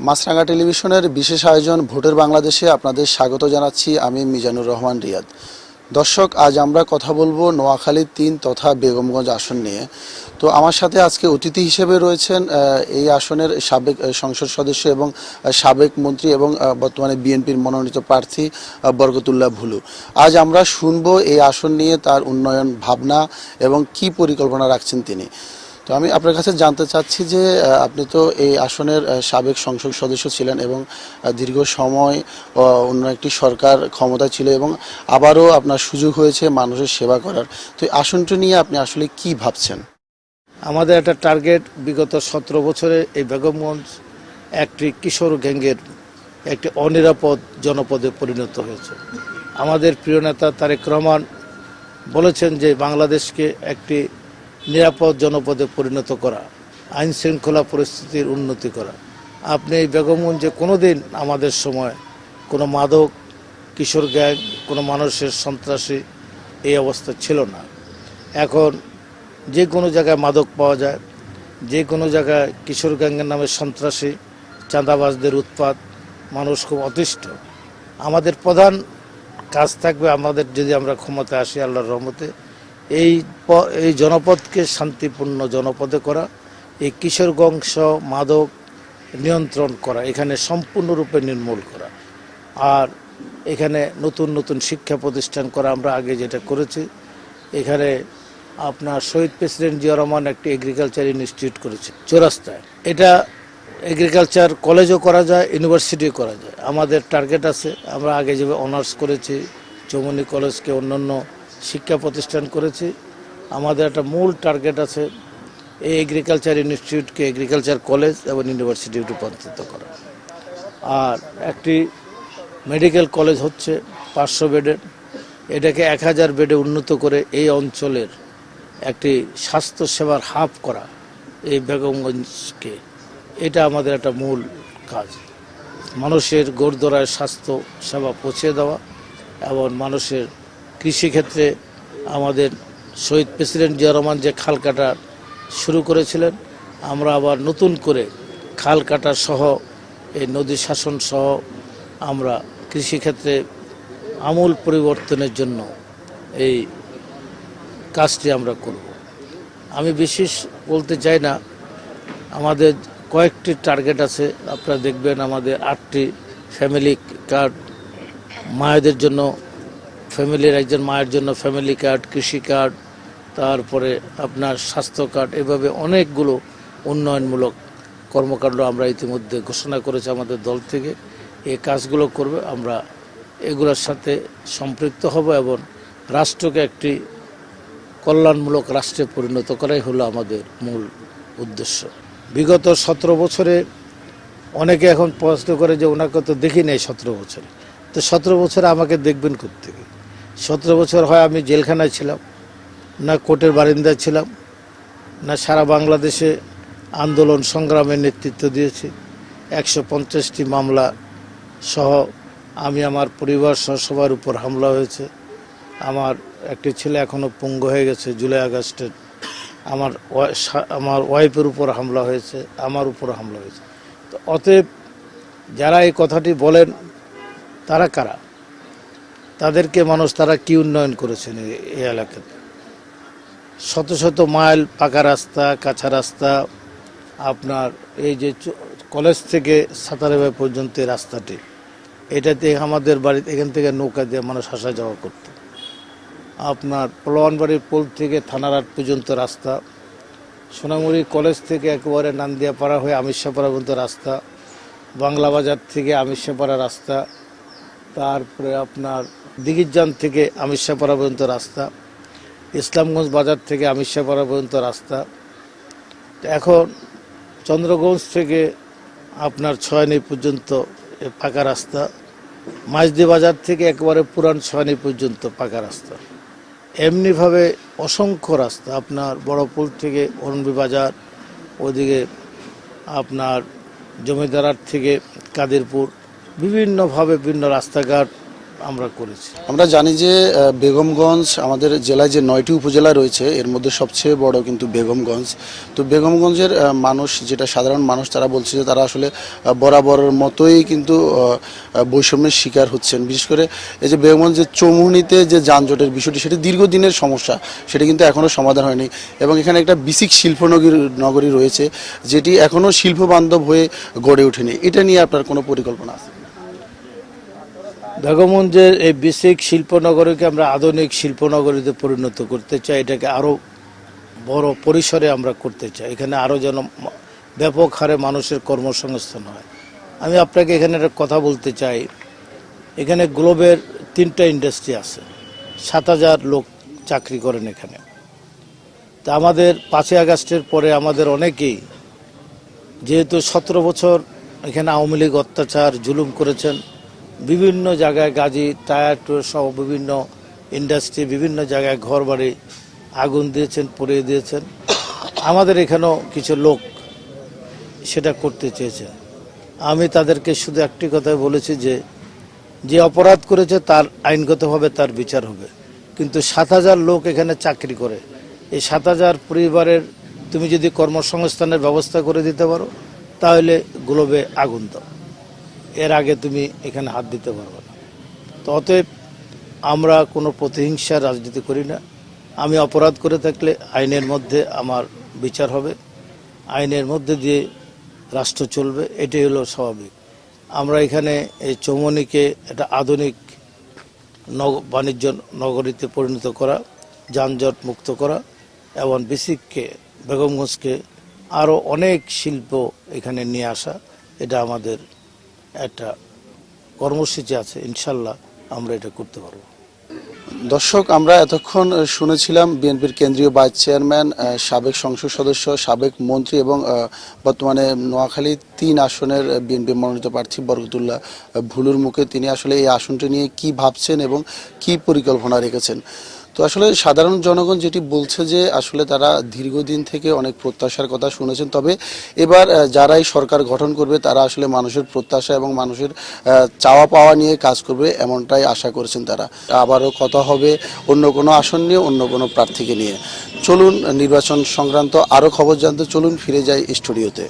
মাছরাঙা টেলিভিশনের বিশেষ আয়োজন ভোটের বাংলাদেশে আপনাদের স্বাগত জানাচ্ছি। আমি মিজানুর রহমান রিয়াদ। দর্শক, আজ আমরা কথা বলবো নোয়াখালী ৩ তথা বেগমগঞ্জ আসন নিয়ে। তো আমার সাথে আজকে অতিথি হিসেবে রয়েছেন এই আসনের সাবেক সংসদ সদস্য এবং সাবেক মন্ত্রী এবং বর্তমানে বিএনপির মনোনীত প্রার্থী বরকতুল্লাহ ভুলু। আজ আমরা শুনবো এই আসন নিয়ে তার উন্নয়ন ভাবনা এবং কি পরিকল্পনা রাখছেন তিনি। তো আমি আপনার কাছে জানতে চাচ্ছি যে আপনি তো এই আসনের সাবেক সংসদ সদস্য ছিলেন এবং দীর্ঘ সময় অন্য একটি সরকার ক্ষমতায় ছিল এবং আবারও আপনার সুযোগ হয়েছে মানুষের সেবা করার। তো এই আসনটি নিয়ে আপনি আসলে কি ভাবছেন? আমাদের একটা টার্গেট, বিগত 17 বছরে এই বেগমগঞ্জ একটি কিশোর গ্যাংয়ের একটি অনিরাপদ জনপদে পরিণত হয়েছে। আমাদের প্রিয় নেতা তারেক রহমান বলেছেন যে বাংলাদেশকে একটি নিরাপদ জনপদে পরিণত করা, আইন শৃঙ্খলা পরিস্থিতির উন্নতি করা। আপনি এই বেগমগঞ্জে কোনো দিন আমাদের সময় কোনো মাদক, কিশোর গ্যাং, কোনো মানুষের সন্ত্রাসী এই অবস্থা ছিল না। এখন যে কোনো জায়গায় মাদক পাওয়া যায়, যে কোনো জায়গায় কিশোর গ্যাংয়ের নামে সন্ত্রাসী, চাঁদাবাজদের উৎপাত, মানুষ খুব অতিষ্ঠ। আমাদের প্রধান কাজ থাকবে, আমাদের যদি আমরা ক্ষমতায় আসি আল্লাহর রহমতে, এই জনপদকে শান্তিপূর্ণ জনপদে করা, এই কিশোরগঞ্জ মাদক নিয়ন্ত্রণ করা, এখানে সম্পূর্ণরূপে নির্মূল করা, আর এখানে নতুন নতুন শিক্ষা প্রতিষ্ঠান করা। আমরা আগে যেটা করেছি, এখানে আপনার শহীদ প্রেসিডেন্ট জিয়া রহমান একটি এগ্রিকালচার ইনস্টিটিউট করেছে চৌরাস্তায়। এটা এগ্রিকালচার কলেজও করা যায়, ইউনিভার্সিটিও করা যায়। আমাদের টার্গেট আছে, আমরা আগে যেভাবে অনার্স করেছি, চৌমনি কলেজকে অন্যান্য শিক্ষা প্রতিষ্ঠান করেছি, আমাদের একটা মূল টার্গেট আছে এই এগ্রিকালচার ইনস্টিটিউটকে এগ্রিকালচার কলেজ এবং ইউনিভার্সিটি রূপান্তরিত করা। আর একটি মেডিকেল কলেজ হচ্ছে 500 বেডের, এটাকে 1000 বেডে উন্নত করে এই অঞ্চলের একটি স্বাস্থ্যসেবার হাব করা এই বেগমগঞ্জকে। এটা আমাদের একটা মূল কাজ, মানুষের গোরদোরায় স্বাস্থ্য সেবা পৌঁছে দেওয়া এবং মানুষের কৃষিক্ষেত্রে আমাদের শহীদ প্রেসিডেন্ট জিয়া রহমান যে খাল কাটা শুরু করেছিলেন, আমরা আবার নতুন করে খাল কাটা সহ এই নদী শাসন সহ আমরা কৃষিক্ষেত্রে আমূল পরিবর্তনের জন্য এই কাজটি আমরা করব। আমি বিশেষ বলতে চাই না, আমাদের কয়েকটি টার্গেট আছে। আপনারা দেখবেন আমাদের 8টি ফ্যামিলি কার্ড, মায়েদের জন্য, ফ্যামিলির একজন মায়ের জন্য ফ্যামিলি কার্ড, কৃষি কার্ড, তারপরে আপনার স্বাস্থ্য কার্ড, এভাবে অনেকগুলো উন্নয়নমূলক কর্মকাণ্ড আমরা ইতিমধ্যে ঘোষণা করেছি আমাদের দল থেকে। এই কাজগুলো করবে, আমরা এগুলোর সাথে সম্পৃক্ত হব এবং রাষ্ট্রকে একটি কল্যাণমূলক রাষ্ট্রে পরিণত করাই হলো আমাদের মূল উদ্দেশ্য। বিগত 17 বছরে অনেকে এখন প্রশ্ন করে যে ওনাকে তো দেখি নাই 17 বছরে। তো 17 বছরে আমাকে দেখবেন কোত্থেকে? 17 বছর হয় আমি জেলখানায় ছিলাম, না কোর্টের বারিন্দায় ছিলাম, না সারা বাংলাদেশে আন্দোলন সংগ্রামের নেতৃত্ব দিয়েছি। 150টি মামলা সহ আমি, আমার পরিবার সহ সবার উপর হামলা হয়েছে। আমার একটি ছেলে এখনও পঙ্গু হয়ে গেছে জুলাই আগস্টের। আমার ওয়াইফের উপর হামলা হয়েছে, আমার উপর হামলা হয়েছে। তো অতএব যারা এই কথাটি বলেন তারা কারা? তাদেরকে মানুষ, তারা কি উন্নয়ন করেছেন এই এলাকাতে? শত শত মাইল পাকা রাস্তা, কাঁচা রাস্তা, আপনার এই যে কলেজ থেকে সাতারাবাই পর্যন্ত রাস্তাটি, এটাতে আমাদের বাড়িতে এখান থেকে নৌকা দিয়ে মানুষ আসা যাওয়া করত। আপনার পলোয়ানবাড়ির পোল থেকে থানারহাট পর্যন্ত রাস্তা, সোনামুড়ি কলেজ থেকে একেবারে নান্দিয়াপাড়া হয়ে আমিরশাহপাড়া পর্যন্ত রাস্তা, বাংলা বাজার থেকে আমিরশাহপাড়া রাস্তা, তারপরে আপনার দিঘিরজান থেকে আমিরশাহপাড়া পর্যন্ত রাস্তা, ইসলামগঞ্জ বাজার থেকে আমিরশাহপাড়া পর্যন্ত রাস্তা। এখন চন্দ্রগঞ্জ থেকে আপনার ছয়নি পর্যন্ত পাকা রাস্তা, মাঝদি বাজার থেকে একেবারে পুরান ছয়নি পর্যন্ত পাকা রাস্তা। এমনিভাবে অসংখ্য রাস্তা, আপনার বড়পুল থেকে অরুণবী বাজার, ওদিকে আপনার জমিদারহাট থেকে কাদিরপুর, বিভিন্নভাবে বিভিন্ন রাস্তাঘাট আমরা করেছি। আমরা জানি যে বেগমগঞ্জ আমাদের জেলায় যে 9টি উপজেলা রয়েছে এর মধ্যে সবচেয়ে বড় কিন্তু বেগমগঞ্জ। তো বেগমগঞ্জের মানুষ, যেটা সাধারণ মানুষ, তারা বলছে যে তারা আসলে বরাবরের মতোই কিন্তু বৈষম্যের শিকার হচ্ছেন। বিশেষ করে এই যে বেগমগঞ্জের চৌমুহনীতে যে যানজটের বিষয়টি, সেটি দীর্ঘদিনের সমস্যা, সেটি কিন্তু এখনও সমাধান হয়নি। এবং এখানে একটা বিসিক নগরী রয়েছে যেটি এখনও শিল্প বান্ধব হয়ে গড়ে ওঠেনি। এটা নিয়ে আপনার কোনো পরিকল্পনা আছে? বেগমগঞ্জের এই বেসিক শিল্পনগরীকে আমরা আধুনিক শিল্পনগরীতে পরিণত করতে চাই। এটাকে আরও বড় পরিসরে আমরা করতে চাই। এখানে আরও যেন ব্যাপক হারে মানুষের কর্মসংস্থান হয়। আমি আপনাকে এখানে একটা কথা বলতে চাই, এখানে গ্লোবের 3টা ইন্ডাস্ট্রি আছে, 7,000 লোক চাকরি করেন এখানে। তা আমাদের 5ই আগস্টের পরে আমাদের অনেকেই, যেহেতু 17 বছর এখানে আওয়ামী লীগ অত্যাচার জুলুম করেছেন, বিভিন্ন জায়গায় গাজী টায়ার টুয়ার সহ বিভিন্ন ইন্ডাস্ট্রি, বিভিন্ন জায়গায় ঘর বাড়ি আগুন দিয়েছেন, পুড়িয়ে দিয়েছেন। আমাদের এখানেও কিছু লোক সেটা করতে চেয়েছেন। আমি তাদেরকে শুধু একটি কথাই বলেছি যে অপরাধ করেছে তার আইনগতভাবে তার বিচার হবে, কিন্তু 7,000 লোক এখানে চাকরি করে। এই 7,000 পরিবারের তুমি যদি কর্মসংস্থানের ব্যবস্থা করে দিতে পারো তাহলে গ্লোবে আগুন দাও, এর আগে তুমি এখানে হাত দিতে পারবে না। তো অতএব আমরা কোনো প্রতিহিংসার রাজনীতি করি না। আমি অপরাধ করে থাকলে আইনের মধ্যে আমার বিচার হবে, আইনের মধ্যে দিয়ে রাষ্ট্র চলবে, এটাই হলো স্বাভাবিক। আমরা এখানে এই চৌমুহনীকে একটা আধুনিক বাণিজ্য নগরীতে পরিণত করা, যানজট মুক্ত করা এবং বেসিককে, বেগমগঞ্জকে আরও অনেক শিল্প এখানে নিয়ে আসা, এটা আমাদের একটা কর্মসূচি আছে। ইনশাল্লাহ আমরা এটা করতে পারবো। দর্শক, আমরা এতক্ষণ শুনেছিলাম বিএনপির কেন্দ্রীয় ভাইস চেয়ারম্যান, সাবেক সংসদ সদস্য, সাবেক মন্ত্রী এবং বর্তমানে নোয়াখালী 3 আসনের বিএনপি মনোনীত প্রার্থী বরকতুল্লাহ ভুলুর মুখে তিনি আসলে এই আসনটি নিয়ে কি ভাবছেন এবং কি পরিকল্পনা রেখেছেন। তো আসলে সাধারণ জনগণ যেটি বলছে যে আসলে তারা দীর্ঘদিন থেকে অনেক প্রত্যাশার কথা শুনেছেন, তবে এবার যারাই সরকার গঠন করবে তারা আসলে মানুষের প্রত্যাশা এবং মানুষের চাওয়া পাওয়া নিয়ে কাজ করবে, এমনটাই আশা করেছেন তারা। আবারও কথা হবে অন্য কোনো আসন নিয়ে, অন্য কোনো প্রার্থীকে নিয়ে। চলুন নির্বাচন সংক্রান্ত আরও খবর জানতে চলুন ফিরে যাই স্টুডিওতে।